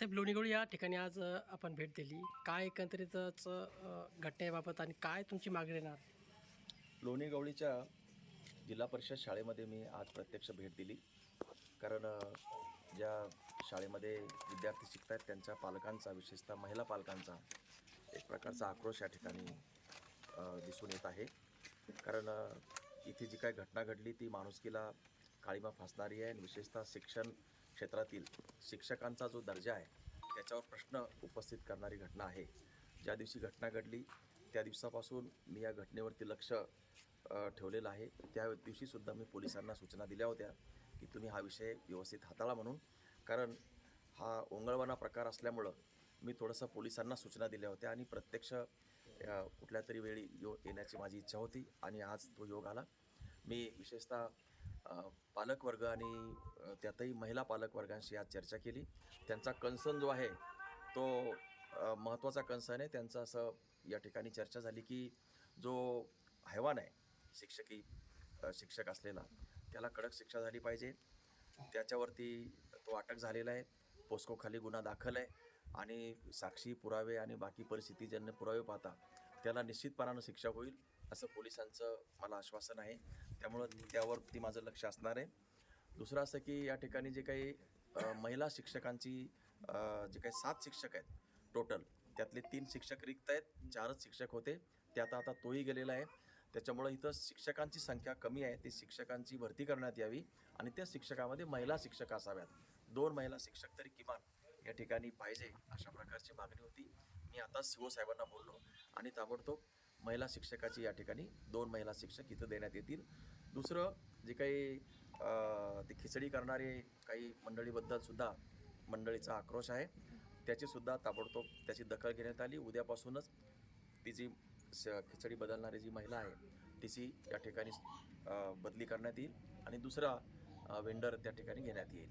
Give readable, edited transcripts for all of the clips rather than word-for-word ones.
साहेब, लोणीगोळी या ठिकाणी आज आपण भेट दिली. काय एकंदरीतच घटनेबाबत आणि काय तुमची मागणी येणार? लोणीगवळीच्या जिल्हा परिषद शाळेमध्ये मी आज प्रत्यक्ष भेट दिली. कारण ज्या शाळेमध्ये विद्यार्थी शिकत आहेत त्यांच्या पालकांचा, विशेषतः महिला पालकांचा एक प्रकारचा आक्रोश या ठिकाणी दिसून येत आहे. कारण इथे जी काही घटना घडली ती माणुसकीला काळिमा फासणारी आहे आणि विशेषतः शिक्षण क्षेत्रातील शिक्षकांचा जो दर्जा आहे त्याच्यावर प्रश्न उपस्थित करणारी घटना आहे. ज्या दिवशी घटना घडली त्या दिवसापासून मी या घटनेवरती लक्ष ठेवलेलं आहे. त्या दिवशीसुद्धा मी पोलिसांना सूचना दिल्या होत्या की तुम्ही हा विषय व्यवस्थित हाताळा म्हणून. कारण हा ओंगळवाना प्रकार असल्यामुळं मी थोडंसं पोलिसांना सूचना दिल्या होत्या आणि प्रत्यक्ष कुठल्या तरी वेळी येण्याची माझी इच्छा होती आणि आज तो योग आला. मी विशेषतः पालकवर्ग आणि त्यातही महिला पालकवर्गांशी आज चर्चा केली. त्यांचा कन्सर्न जो आहे तो महत्त्वाचा कन्सर्न आहे. त्यांचं असं या ठिकाणी चर्चा झाली की जो हैवान आहे शिक्षक असलेला त्याला कडक शिक्षा झाली पाहिजे. त्याच्यावरती तो अटक झालेला आहे. पोस्कोखाली गुन्हा दाखल आहे आणि साक्षी पुरावे आणि बाकी परिस्थितीजन्य पुरावे पाहता त्याला निश्चितपणानं शिक्षा होईल असं पोलिसांचं मला आश्वासन आहे. त्यामुळं त्यावरती माझं लक्ष असणार आहे. दुसरं असं की या ठिकाणी जे काही महिला शिक्षकांची जे काही 7 शिक्षक आहेत टोटल, त्यातले 3 शिक्षक रिक्त आहेत. 4च शिक्षक होते, त्यात आता तोही गेलेला आहे. त्याच्यामुळं इथं शिक्षकांची संख्या कमी आहे. ती शिक्षकांची भरती करण्यात यावी आणि त्या शिक्षकामध्ये महिला शिक्षक असाव्यात. 2 महिला शिक्षक तरी किमान या ठिकाणी पाहिजे अशा प्रकारची मागणी होती. मी आता CO साहेबांना बोललो आणि ताबडतोब महिला शिक्षकाची या ठिकाणी 2 महिला शिक्षक इथं देण्यात येतील. दुसरं जे काही ते खिचडी करणारे काही मंडळीबद्दलसुद्धा मंडळीचा आक्रोश आहे, त्याचीसुद्धा ताबडतोब त्याची दखल घेण्यात आली. उद्यापासूनच ती जी खिचडी बदलणारी जी महिला आहे तिची या ठिकाणी बदली करण्यात येईल आणि दुसरा वेंडर त्या ठिकाणी घेण्यात येईल.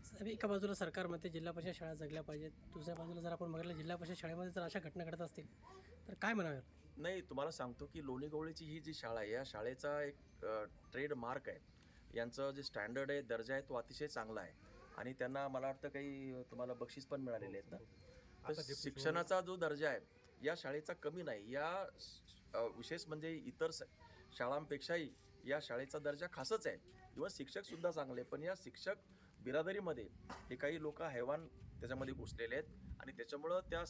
साहेब, एका बाजूला सरकारमध्ये जिल्हा परिषद शाळा जगल्या पाहिजेत, दुसऱ्या बाजूला जर आपण बघितलं जिल्हा परिषद शाळेमध्ये जर अशा घटना घडत असतील तर काय म्हणावे? नाही, तुम्हाला सांगतो की लोणीगवळीची ही जी शाळा आहे या शाळेचा एक ट्रेडमार्क आहे. यांचं जे स्टँडर्ड आहे, दर्जा आहे तो अतिशय चांगला आहे आणि त्यांना मला वाटतं काही तुम्हाला बक्षीस पण मिळालेले आहेत ना. तर शिक्षणाचा जो दर्जा आहे या शाळेचा कमी नाही. विशेष म्हणजे इतर शाळांपेक्षाही या शाळेचा दर्जा खासच आहे. किंवा शिक्षकसुद्धा चांगले, पण या शिक्षक बिरादरीमध्ये हे काही लोक हैवान त्याच्यामध्ये घुसलेले आहेत आणि त्याच्यामुळं त्या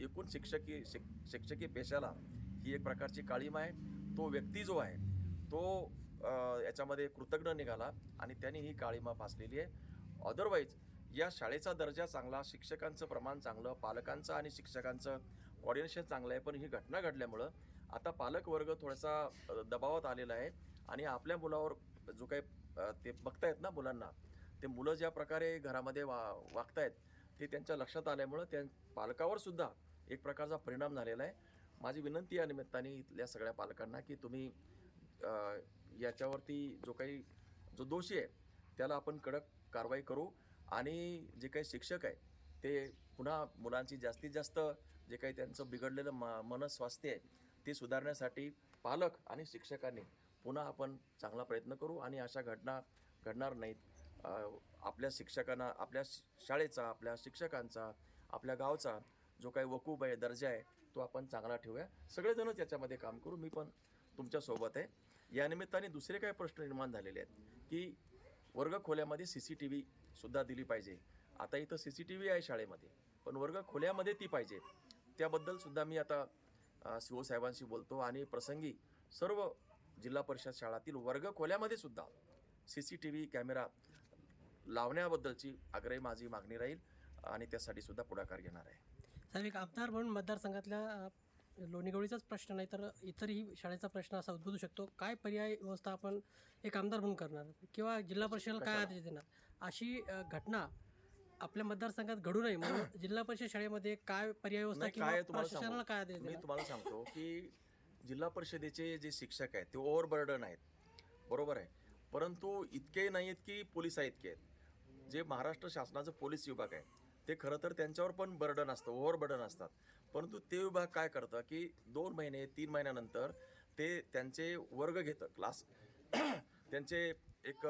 एकूण शिक्षकी पेशाला ही एक प्रकारची काळीमा आहे. तो व्यक्ती जो आहे तो याच्यामध्ये कृतज्ञ निघाला आणि त्यांनी ही काळीमा फासलेली आहे. अदरवाईज या शाळेचा दर्जा चांगला, शिक्षकांचं प्रमाण चांगलं, पालकांचं आणि शिक्षकांचं कोऑर्डिनेशन चांगलं आहे. पण ही घटना घडल्यामुळं आता पालकवर्ग थोडासा दबावात आलेला आहे आणि आपल्या मुलावर जो काही ते बघतायत ना मुलांना, ते मुलं ज्या प्रकारे घरामध्ये वागतायत ते त्यांच्या लक्षात आल्यामुळं त्या पालकावर सुद्धा एक प्रकारचा परिणाम झालेला आहे. माझी विनंती या निमित्ताने इथल्या सगळ्या पालकांना की तुम्ही याच्यावरती जो दोषी आहे त्याला आपण कडक कारवाई करू आणि जे काही शिक्षक आहे ते पुन्हा मुलांची जास्तीत जास्त जे काही त्यांचं बिघडलेलं मनस्वास्थ्य आहे ते सुधारण्यासाठी पालक आणि शिक्षकांनी पुन्हा आपण चांगला प्रयत्न करू आणि अशा घटना घडणार नाहीत. आपल्या शिक्षकांना, आपल्या शाळेचा, आपल्या शिक्षकांचा, आपल्या गावचा जो काही वकूफ आहे, दर्जा आहे तो आपण चांगला ठेवूया. सगळेजणच याच्यामध्ये काम करू. मी पण तुमच्यासोबत आहे. या निमित्ताने दुसरे काही प्रश्न निर्माण झालेले आहेत की वर्गखोल्यामध्ये CCTV सुद्धा दिली पाहिजे. आता इथं CCTV आहे शाळेमध्ये, पण वर्गखोल्यामध्ये ती पाहिजे. त्याबद्दलसुद्धा मी आता CO साहेबांशी बोलतो आणि प्रसंगी सर्व जिल्हा परिषद शाळातील वर्गखोल्यामध्ये सुद्धा CCTV कॅमेरा लावण्याबद्दलची माझी मागणी राहील आणि त्यासाठी सुद्धा पुढाकार घेणार आहे. साहेब, एक आमदार म्हणून मतदारसंघातल्या लोणीगोळीचाच प्रश्न नाही तर इतरही शाळेचा प्रश्न असा उद्भवू शकतो. काय पर्याय व्यवस्था आपण एक आमदार म्हणून करणार किंवा जिल्हा परिषदेला काय आदेश देणार? अशी घटना आपल्या मतदारसंघात घडू नये म्हणून जिल्हा परिषद शाळेमध्ये काय पर्याय व्यवस्था किंवा प्रशासनाला काय आदेश मी देणार? तुम्हाला सांगतो की जिल्हा परिषदेचे जे शिक्षक आहेत ते ओव्हरबर्डन आहेत, बरोबर आहे. परंतु इतके नाही आहेत की पोलिसा इतके आहेत. जे महाराष्ट्र शासनाचं पोलीस विभाग आहे ते खरं तर त्यांच्यावर पण बर्डन असतं, ओव्हरबर्डन असतात. परंतु ते विभाग काय करतं की 2 महिने 3 महिन्यानंतर ते त्यांचे वर्ग घेतं, क्लास त्यांचे एक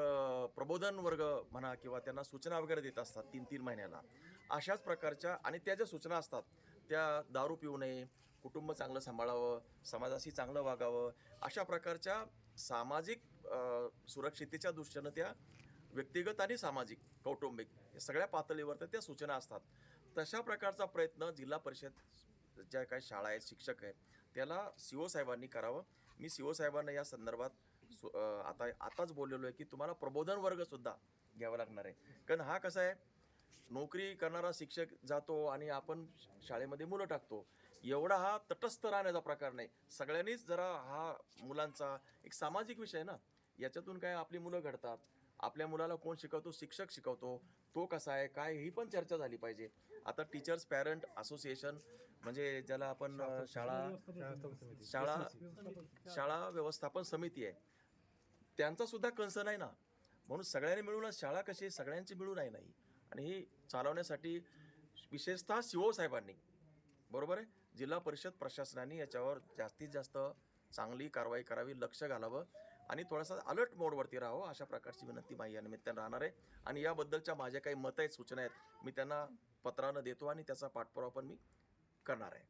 प्रबोधन वर्ग म्हणा किंवा त्यांना सूचना वगैरे देत असतात 3-3 महिन्याला. अशाच प्रकारच्या आणि त्या ज्या सूचना असतात त्या दारू पिऊ नये, कुटुंब चांगलं सांभाळावं, समाजाशी चांगलं वागावं, अशा प्रकारच्या सामाजिक सुरक्षितेच्या दृष्टीनं त्या व्यक्तिगत आणि सामाजिक, कौटुंबिक या सगळ्या पातळीवर त्या सूचना असतात. तशा प्रकारचा प्रयत्न जिल्हा परिषद ज्या काही शाळा आहेत, शिक्षक आहेत, त्याला CO साहेबांनी करावं. मी CO साहेबांना या संदर्भात आताच बोललेलो आहे की तुम्हाला प्रबोधन वर्गसुद्धा घ्यावा लागणार आहे. कारण हा कसा आहे, नोकरी करणारा शिक्षक जातो आणि आपण शाळेमध्ये मुलं टाकतो, एवढा हा तटस्थ राहण्याचा प्रकार नाही. सगळ्यांनीच जरा हा मुलांचा एक सामाजिक विषय ना, याच्यातून काय आपली मुलं घडतात. आपल्या मुलाला कोण शिकवतो? शिक्षक शिकवतो. तो कसा आहे काय ही पण चर्चा झाली पाहिजे. आता टीचर्स पॅरेंट असोसिएशन म्हणजे ज्याला आपण शाळा व्यवस्थापन समिती आहे, त्यांचा सुद्धा कन्सर्न आहे ना. म्हणून सगळ्यांनी मिळून शाळा कशी सगळ्यांची मिळून आहे नाही, आणि ही चालवण्यासाठी विशेषतः CO साहेबांनी, बरोबर आहे, जिल्हा परिषद प्रशासनाने याच्यावर जास्तीत जास्त चांगली कारवाई करावी, लक्ष घालावं आणि थोडासा अलर्ट मोडवरती राहावं, अशा प्रकारची विनंती माझी या निमित्तानं राहणार आहे. आणि याबद्दलच्या माझ्या काही मतं आहेत, सूचना आहेत, मी त्यांना पत्रानं देतो आणि त्याचा पाठपुरावा पण मी करणार आहे.